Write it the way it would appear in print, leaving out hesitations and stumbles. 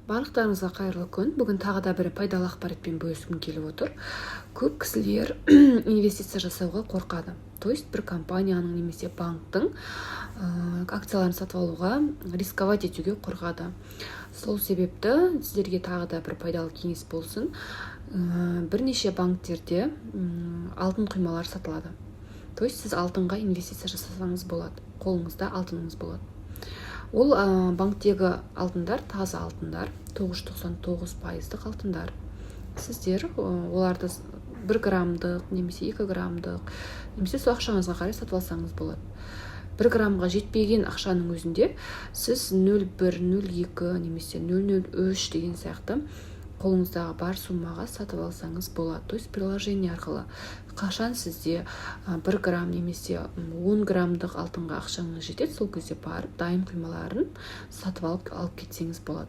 Барлықтарыңызға қайырлы күн. Бүгін тағы да бір пайдалы ақпаратпен бөліскім келіп отыр. Көп кісілер инвестиция жасауға қорқады. То есть бір компанияның немесе банктың акцияларын сатып алуға рисковать етуге қорқады. Сол себепті сіздерге тағы да бір пайдалы кеңес болсын. Бірнеше банктерде алтын құймалар сатылады. То есть сіз алтынға инвестиция жасасаңыз болады. Қолыңызда алтыныңыз болады. Ол банктегі алтындар таза алтындар, 999% алтындар. Сіздер оларды 1 граммдық немесе 2 граммдық немесе сол ақшаңызға қарай сатып алсаңыз болады. 1 граммға жетпеген ақшаның өзінде сіз 0,1, 0,2 немесе 0,03 деген сияқты қолыңыздағы бар суммаға сатып алсаңыз болады. То есть приложение арқылы қашан сізде 1 грамм немесе 10 граммдық алтынға ақшаңыз жетеді, сол кезде барып дайын құймаларын сатып алып кетсеңіз болады.